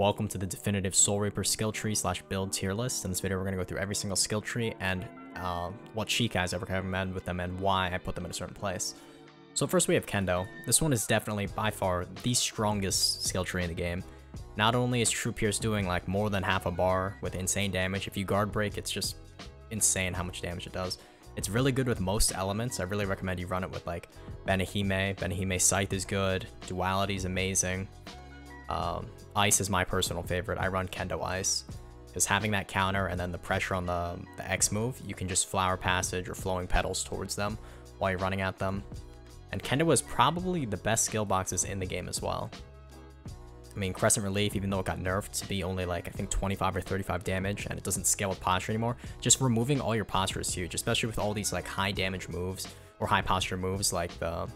Welcome to the definitive Soul Reaper skill tree / build tier list. In this video, we're going to go through every single skill tree and what Shikai's ever recommend with them and why I put them in a certain place. So first we have Kendo. This one is definitely by far the strongest skill tree in the game. Not only is True Pierce doing like more than half a bar with insane damage, if you guard break, it's just insane how much damage it does. It's really good with most elements. I really recommend you run it with like Benihime. Benihime Scythe is good. Duality is amazing. Ice is my personal favorite. I run Kendo Ice, because having that counter and then the pressure on the X move, you can just Flower Passage or Flowing Petals towards them while you're running at them. And Kendo is probably the best skill boxes in the game as well. I mean, Crescent Relief, even though it got nerfed to be only like, I think 25 or 35 damage, and it doesn't scale with posture anymore, just removing all your posture is huge, especially with all these like high damage moves or high posture moves like the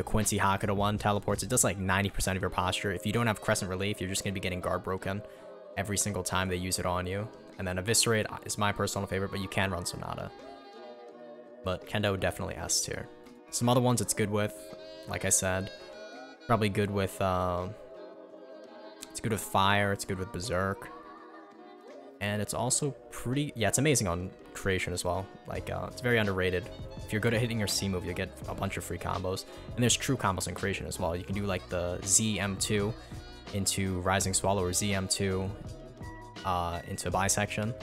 Quincy Hakuda one teleports. It does like 90% of your posture. If you don't have Crescent Relief, you're just going to be getting guard broken every single time they use it on you. And then Eviscerate is my personal favorite, but you can run Sonata. But Kendo definitely S tier. Some other ones it's good with, like I said, probably good with, it's good with Fire, it's good with Berserk. And it's also pretty, yeah, it's amazing on creation as well. Like, it's very underrated. If you're good at hitting your C move, you'll get a bunch of free combos. And there's true combos in creation as well. You can do like the ZM2 into Rising Swallow or ZM2 into Bisection.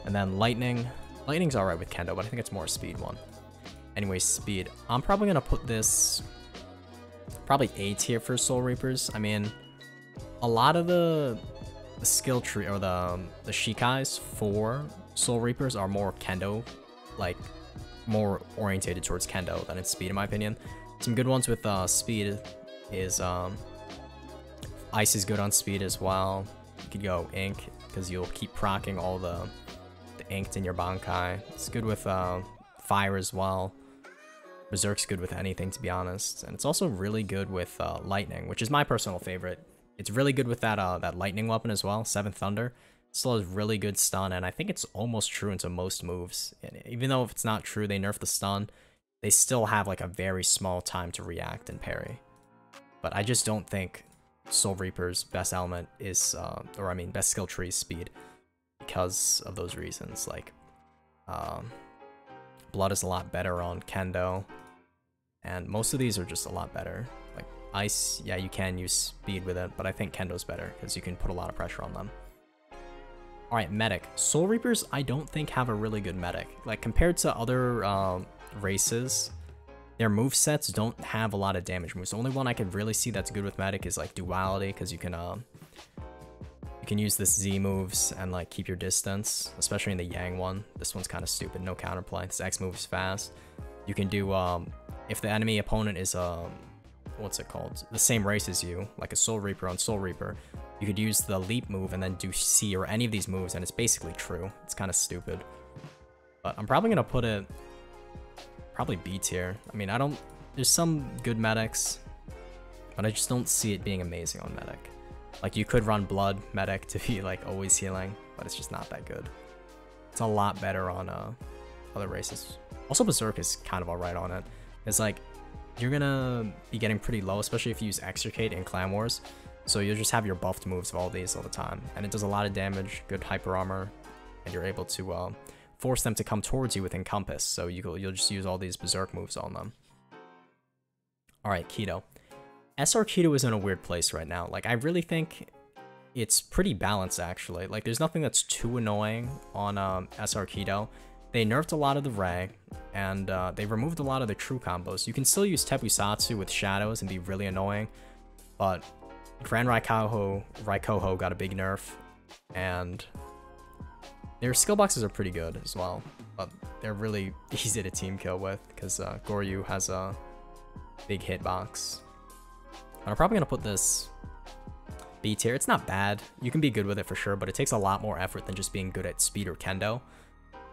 And then Lightning. Lightning's alright with Kendo, but I think it's more a speed one. Anyway, speed. I'm probably going to put this probably A tier for Soul Reapers. I mean, a lot of the skill tree or the Shikais for Soul Reapers are more Kendo, like more orientated towards Kendo than its speed in my opinion. Some good ones with speed is Ice is good on speed as well. You could go Ink because you'll keep proccing all the inked in your Bankai. It's good with Fire as well. Berserk's good with anything, to be honest, and it's also really good with Lightning, which is my personal favorite. It's really good with that that lightning weapon as well, 7th Thunder. Still has really good stun, and I think it's almost true into most moves. And even though if it's not true, they nerf the stun, they still have like a very small time to react and parry. But I just don't think Soul Reaper's best element is, or I mean best skill tree is speed, because of those reasons. Like, Blood is a lot better on Kendo, and most of these are just a lot better. Like Ice, yeah, you can use speed with it, but I think Kendo's better because you can put a lot of pressure on them. Alright, Medic. Soul Reapers, I don't think have a really good Medic. Like, compared to other races, their movesets don't have a lot of damage moves. The only one I could really see that's good with Medic is like Duality, because you can use this Z moves and like keep your distance, especially in the Yang one. This one's kind of stupid, no counterplay. This X moves fast. You can do, if the enemy opponent is what's it called? The same race as you, like a Soul Reaper on Soul Reaper, you could use the leap move and then do C or any of these moves, and it's basically true. It's kind of stupid. But I'm probably going to put it probably B tier. I mean, there's some good medics, but I just don't see it being amazing on medic. Like, you could run Blood medic to be like always healing, but it's just not that good. It's a lot better on other races. Also, Berserk is kind of alright on it. It's like, you're gonna be getting pretty low, especially if you use Extricate in Clan Wars. So you'll just have your buffed moves of all these all the time. And it does a lot of damage, good hyper armor, and you're able to force them to come towards you with Encompass. So you'll just use all these Berserk moves on them. Alright, Kido. SR Kido is in a weird place right now. Like, I really think it's pretty balanced, actually. Like, there's nothing that's too annoying on SR Kido. They nerfed a lot of the Ray, and they removed a lot of the true combos. You can still use Tepusatsu with Shadows and be really annoying, but Grand Raikoho got a big nerf, and their skill boxes are pretty good as well, but they're really easy to team kill with, because Goryu has a big hitbox. I'm probably going to put this B tier. It's not bad. You can be good with it for sure, but it takes a lot more effort than just being good at speed or Kendo.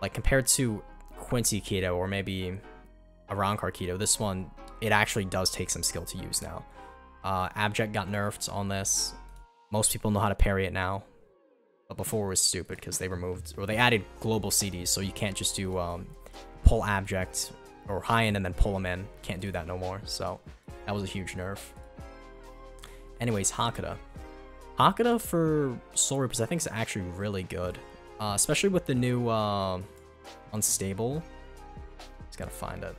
Like, compared to Quincy Kido or maybe a Rancor Kido, this one, it actually does take some skill to use now. Abject got nerfed on this. Most people know how to parry it now, but before it was stupid because they removed, or they added global CDs, so you can't just do pull Abject or high end and then pull them in. Can't do that no more, so that was a huge nerf. Anyways, Hakuda. Hakuda for Soul Reapers I think is actually really good. Especially with the new Unstable. Just gotta find it.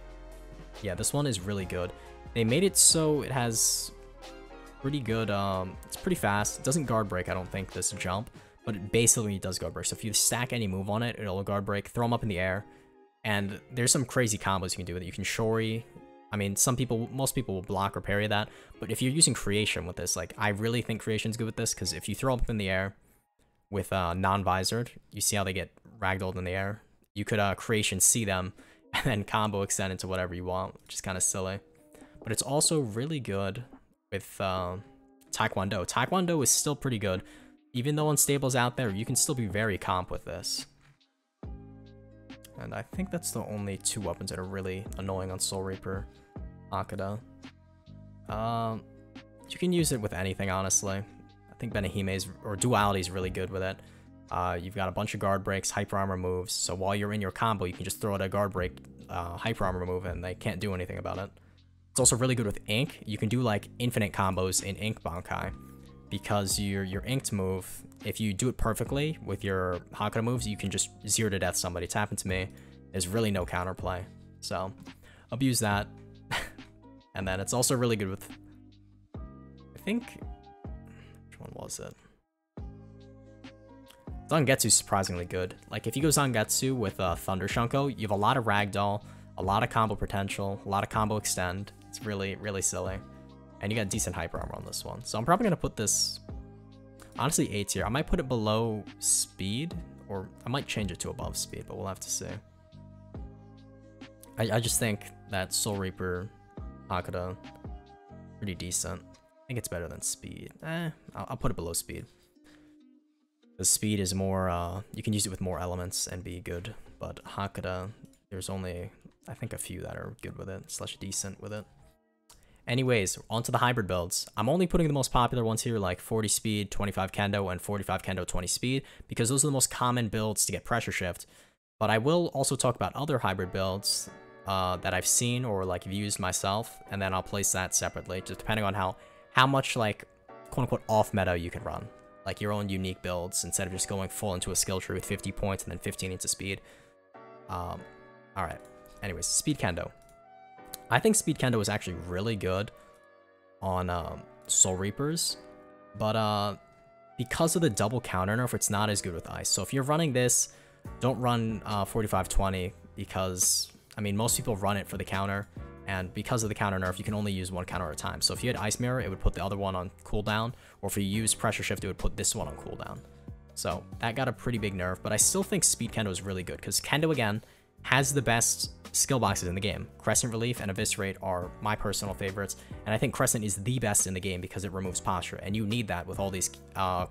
Yeah, this one is really good. They made it so it has pretty good, it's pretty fast. It doesn't guard break, I don't think, this jump, but it basically does guard break. So if you stack any move on it, it'll guard break, throw them up in the air, and there's some crazy combos you can do with it. You can shori. I mean, most people will block or parry that, but if you're using creation with this, like, I really think creation's good with this, because if you throw up in the air with non-visored, you see how they get ragdolled in the air? You could creation see them, and then combo extend into whatever you want, which is kind of silly. But it's also really good with Taekwondo. Taekwondo is still pretty good. Even though Unstable's out there, you can still be very comp with this. And I think that's the only two weapons that are really annoying on Soul Reaper Hakuda. You can use it with anything, honestly. I think Benehime's or Duality is really good with it. You've got a bunch of guard breaks, hyper armor moves, so while you're in your combo, you can just throw out a guard break, hyper armor move, and they can't do anything about it. It's also really good with Ink. You can do like infinite combos in Ink Bankai, because your Inked move, if you do it perfectly with your Hakuda moves, you can just 0 to death somebody. It's happened to me. There's really no counterplay, so abuse that. And then it's also really good with, I think, which one was it? Zangetsu's surprisingly good. Like, if you go Zangetsu with Thunder Shunko, you have a lot of ragdoll, a lot of combo potential, a lot of combo extend. It's really, really silly. And you got decent hyper armor on this one. So I'm probably going to put this, honestly, A tier. I might put it below speed, or I might change it to above speed, but we'll have to see. I just think that Soul Reaper Hakuda, pretty decent. I think it's better than speed. I'll put it below speed. The speed is more, you can use it with more elements and be good, but Hakuda, there's only, I think, a few that are good with it, / decent with it. Anyways, onto the hybrid builds. I'm only putting the most popular ones here, like 40 speed, 25 Kendo, and 45 Kendo, 20 speed, because those are the most common builds to get pressure shift. But I will also talk about other hybrid builds that I've seen or like used myself, and then I'll place that separately, just depending on how much, like, quote-unquote off meta you can run. Like your own unique builds, instead of just going full into a skill tree with 50 points and then 15 into speed. Alright, anyways, speed Kendo. I think speed Kendo is actually really good on Soul Reapers, but because of the double counter nerf, it's not as good with ice. So if you're running this, don't run 45-20, because, I mean, most people run it for the counter, and because of the counter nerf, you can only use one counter at a time. So if you had Ice Mirror, it would put the other one on cooldown, or if you use Pressure Shift, it would put this one on cooldown. So that got a pretty big nerf, but I still think Speed Kendo is really good, because Kendo, again, has the best skill boxes in the game. Crescent Relief and Eviscerate are my personal favorites, and I think Crescent is the best in the game because it removes posture, and you need that with all these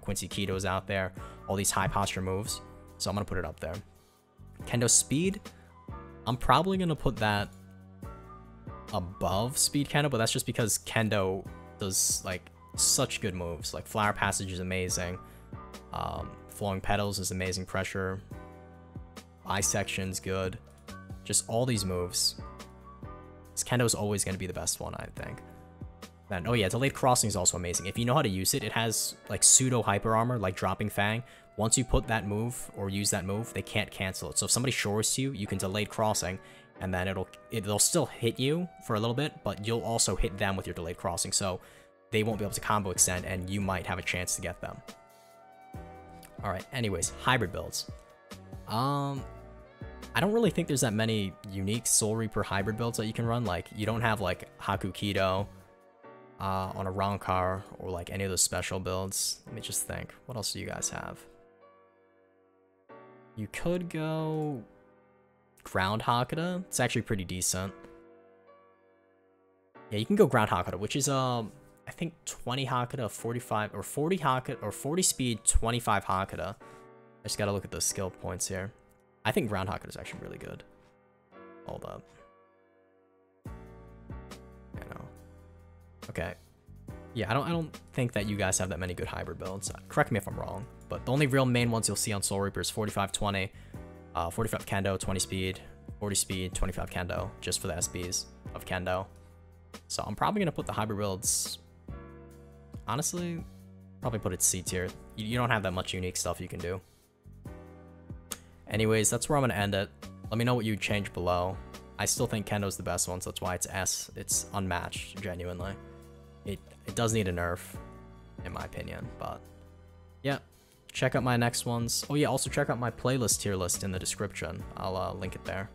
Quincy Kidos out there, all these high posture moves, so I'm going to put it up there. Kendo Speed, I'm probably going to put that above Speed Kendo, but that's just because Kendo does, like, such good moves. Like, Flower Passage is amazing, Flowing Petals is amazing pressure, Bisection's good, just all these moves. Kendo's always going to be the best one, I think. Then, oh yeah, Delayed Crossing is also amazing. If you know how to use it, it has, like, pseudo hyper armor, like Dropping Fang. Once you put that move, or use that move, they can't cancel it. So if somebody shores to you, you can Delayed Crossing, and then it'll still hit you for a little bit, but you'll also hit them with your Delayed Crossing, so they won't be able to combo extend, and you might have a chance to get them. Alright, anyways, hybrid builds. I don't really think there's that many unique Soul Reaper hybrid builds that you can run. Like, you don't have, like, Haku Kido on a Rankar, or, like, any of those special builds. Let me just think. What else do you guys have? You could go Ground Hakuda. It's actually pretty decent. Yeah, you can go Ground Hakuda, which is, I think 20 Hakuda, 45, or 40 Hakuda, or 40 speed, 25 Hakuda. I just gotta look at the skill points here. I think Ground Hakuda is actually really good. Hold up. I know. Okay. Yeah, I don't think that you guys have that many good hybrid builds. Correct me if I'm wrong, but the only real main ones you'll see on Soul Reaper is 45-20, 45 Kendo, 20 speed, 40 speed, 25 Kendo, just for the SBs of Kendo. So I'm probably gonna put the hybrid builds, honestly, Probably put it C tier. You don't have that much unique stuff you can do. Anyways, that's where I'm going to end it. Let me know what you'd change below. I still think Kendo's the best one, so that's why it's S. It's unmatched, genuinely. It does need a nerf, in my opinion, but yeah. Check out my next ones. Oh yeah, also check out my playlist tier list in the description. I'll link it there.